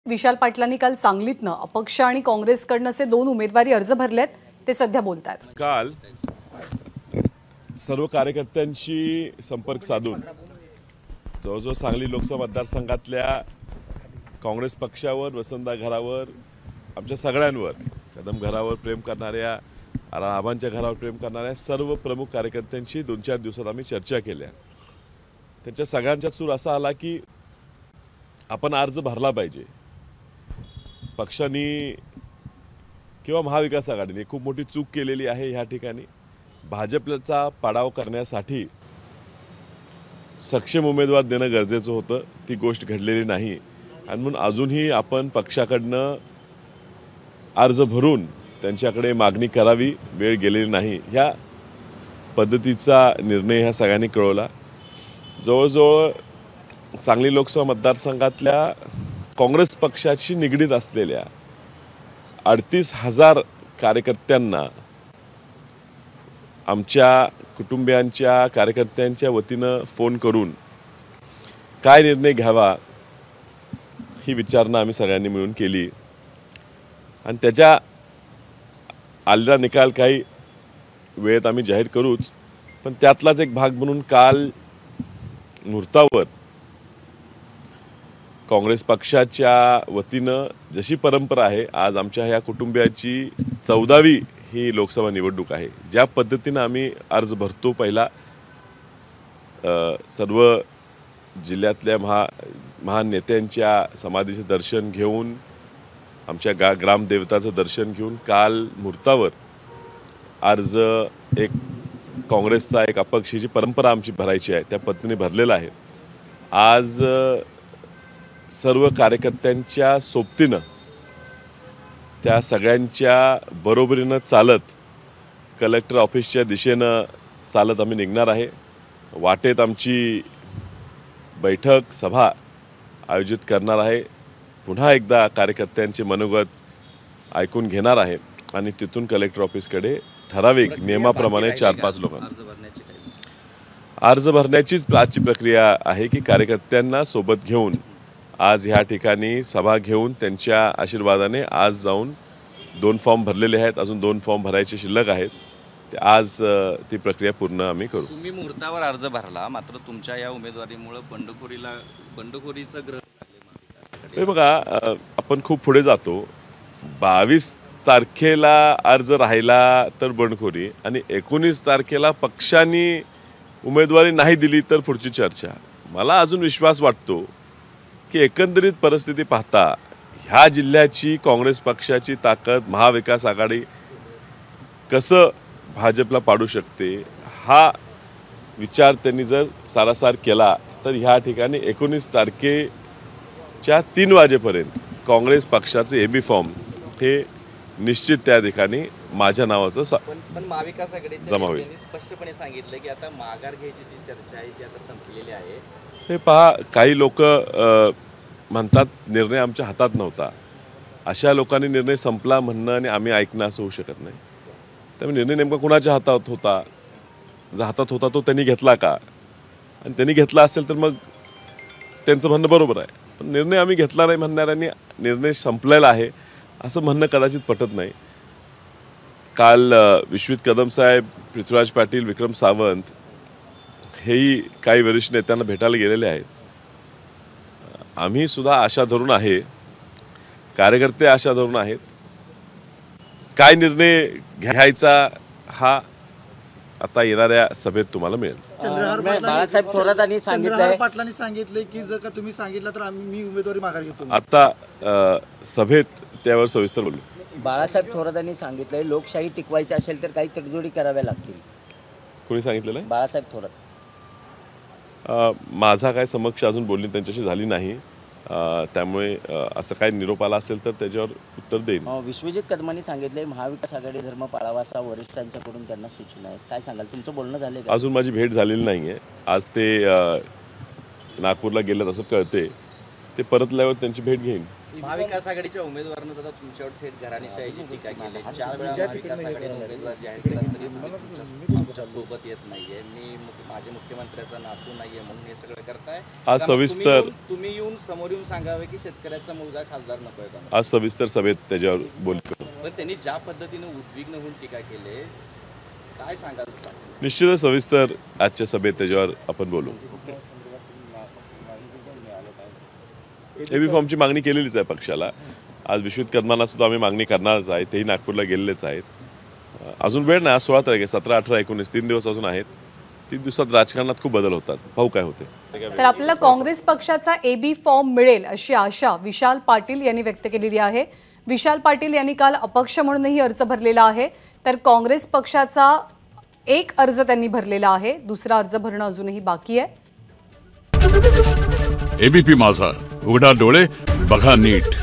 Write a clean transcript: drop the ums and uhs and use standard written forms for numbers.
विशाल पाटलांनी काल सांगलीतनं अपक्ष आणि काँग्रेसकडनं असे 2 उमेदवारी अर्ज भरलेत. ते सध्या बोलतात. काल सर्व कार्यकर्त्यांशी संपर्क साधून जवळजवळ सांगली लोकसभा मतदारसंघातल्या काँग्रेस पक्षावर, वसंतदादा घरावर, आमच्या सगळ्यांवर, कदम घरावर प्रेम करणाऱ्या, आबांच्या घरावर प्रेम करणाऱ्या सर्व प्रमुख कार्यकर्त्यांशी 2-4 दिवसात आम्ही चर्चा केल्या. त्यांच्या सगळ्यांचा सूर असा आला की आपण अर्ज भरला पाहिजे. पक्षाने किंवा महाविकास आघाडीने खूप मोठी चूक केलेली आहे. ह्या ठिकाणी भाजपचा पाडाव करण्यासाठी सक्षम उमेदवार देणं गरजेचं होतं. ती गोष्ट घडलेली नाही आणि म्हणून अजूनही आपण पक्षाकडनं अर्ज भरून त्यांच्याकडे मागणी करावी. वेळ गेलेली नाही. ह्या पद्धतीचा निर्णय ह्या सगळ्यांनी कळवला. जवळजवळ सांगली लोकसभा मतदारसंघातल्या काँग्रेस पक्षाशी निगडीत असलेल्या 38,000 कार्यकर्त्यांना आमच्या कुटुंबियांच्या कार्यकर्त्यांच्या वतीनं फोन करून काय निर्णय घ्यावा ही विचारणा आम्ही सगळ्यांनी मिळून केली आणि त्याच्या आलेला निकाल काही वेळेत आम्ही जाहीर करूच. पण त्यातलाच एक भाग म्हणून काल मुहूर्तावर काँग्रेस पक्षाच्या वतीनं जशी परंपरा आहे, आज आमच्या ह्या कुटुंबियाची 14वी ही लोकसभा निवडणूक आहे. ज्या पद्धतीनं आम्ही अर्ज भरतो, पहिला सर्व जिल्ह्यातल्या महान नेत्यांच्या समाधीचं दर्शन घेऊन, आमच्या ग्रामदेवताचं दर्शन घेऊन काल मुहूर्तावर अर्ज एक काँग्रेसचा एक अपक्षीची परंपरा आमची भरायची आहे, त्या पद्धतीने भरलेला आहे. आज सर्व कार्यकर्त्यांच्या सोबतीनं त्या सगळ्यांच्या बरोबरीनं चालत कलेक्टर ऑफिसच्या दिशेनं चालत आम्ही निघणार आहे. वाटेत आमची बैठक सभा आयोजित करणार आहे. पुन्हा एकदा कार्यकर्त्यांचे मनोगत ऐकून घेणार आहे आणि तिथून कलेक्टर ऑफिसकडे ठराविक नियमाप्रमाणे 4-5 लोकांना अर्ज भरण्याचीच आजची प्रक्रिया आहे की कार्यकर्त्यांना सोबत घेऊन आज ह्या ठिकाणी सभा घेऊन त्यांच्या आशीर्वादाने आज जाऊन 2 फॉर्म भरलेले आहेत. अजून 2 फॉर्म भरायचे शिल्लक आहेत. ते आज ती प्रक्रिया पूर्ण आम्ही करू. तुम्ही मुहूर्तावर अर्ज भरला, मात्र तुमच्या या उमेदवारीमुळे बंडखोरीचं ग्रह लागले. हे बघा, आपण खूप पुढे जातो. 22 तारखेला अर्ज राहिला तर बंडखोरी आणि 19 तारखेला पक्षाने उमेदवारी नाही दिली तर पुढची चर्चा. मला अजून विश्वास वाटतो की एकंदरीत परिस्थिती पाहता ह्या जिल्ह्याची काँग्रेस पक्षाची ताकद, महाविकास आघाडी कसं भाजपला पाडू शकते हा विचार त्यांनी जर सारासार केला तर ह्या ठिकाणी 19 तारखेच्या 3 वाजेपर्यंत काँग्रेस पक्षाचे एबी फॉर्म हे निश्चित त्या ठिकाणी माझ्या नावाचं पण महाविकास जमा होईल. स्पष्टपणे सांगितलं की आता माघार घ्यायची जी चर्चा आहे ती आता संपलेली आहे. हे पहा, काही लोक म्हणतात निर्णय आमच्या हातात नव्हता. अशा लोकांनी निर्णय संपला म्हणणं आणि आम्ही ऐकणं असं होऊ शकत नाही. त्यामुळे निर्णय नेमका कुणाच्या हातात होता, जर हातात होता तो त्यांनी घेतला का, आणि त्यांनी घेतला असेल तर मग त्यांचं म्हणणं बरोबर आहे. पण निर्णय आम्ही घेतला नाही म्हणणाऱ्यांनी निर्णय संपलेला आहे असं म्हणणं कदाचित पटत नाही. काल विश्वित कदम साहेब, पृथ्वीराज पाटील, विक्रम सावंत हेही काही वरिष्ठ नेत्यांना भेटायला गेलेले आहेत. आम्ही सुद्धा आशा धरून आहे, कार्यकर्ते आशा धरून आहेत. काय निर्णय घ्यायचा हा आता येणाऱ्या सभेत तुम्हाला मिळेल. बाळासाहेब थोरातांनी सांगितले की जर का तुम्ही सांगितलं तर मी उमेदवारी माघार घेतो. आता सभेत त्यावर सविस्तर बोलू. बाळासाहेब थोरातांनी सांगितलंय लोकशाही टिकवायची असेल तर काही तडजोडी कराव्या लागतील. कोणी सांगितलेलं आहे? बाळासाहेब थोरात. माझा काय समक्ष अजून बोलणी त्यांच्याशी झाली नाही. त्यामुळे असं काही निरोप आला असेल तर त्याच्यावर उत्तर देईन. विश्वजित कदमांनी सांगितलंय महाविकास आघाडी धर्म पाळावा असा वरिष्ठांच्याकडून त्यांना सूचना आहे. काय सांगाल, तुमचं बोलणं झालंय का? अजून माझी भेट झालेली नाही आहे. आज ते नागपूरला गेलेत असं कळते. ते परतल्यावर त्यांची भेट घेईन. महाविकास आघाडीच्या उमेदवारांनी सुद्धा तुमच्यावर थेट घराणेशाहीची टीका केली. 4 वेळा महाविकास आघाडीने उमेदवार जाहीर केला तरी तुम्ही तुमच्या सोबत येत नाहीये. माझे मुख्यमंत्र्याचा नातू नाहीये म्हणून हे सगळं करताय. आज सविस्तर तुम्ही येऊन समोर येऊन सांगावे की शेतकऱ्याचा मुलगा खासदार नकोय का? आज सविस्तर सभेत त्याच्यावर बोलतो. पण त्यांनी ज्या पद्धतीने उद्विग्न होऊन टीका केली, काय सांगाल? निश्चितच सविस्तर आजच्या सभेत त्याच्यावर आपण बोलू. एबी फॉर्मची मागणी केलेलीच आहे पक्षाला. आज विश्वितकर्मांना सुद्धा आम्ही मागणी करणारच आहे. तेही नागपूरला गेलेलेच आहेत. अजून वेळ नाही. आज 16 तारीख आहे, 17, 18, 19 3 दिवस अजून आहेत. 3 दिवसात राजकारणात खूप बदल होतात. पाहू काय होते. तर आपल्याला काँग्रेस पक्षाचा एबी फॉर्म मिळेल अशी आशा विशाल पाटील यांनी व्यक्त केलेली आहे. विशाल पाटील यांनी काल अपक्ष म्हणूनही अर्ज भरलेला आहे. तर काँग्रेस पक्षाचा एक अर्ज त्यांनी भरलेला आहे. दुसरा अर्ज भरणं अजूनही बाकी आहे. एबीपी माझा, उघडा डोळे बघा नीट.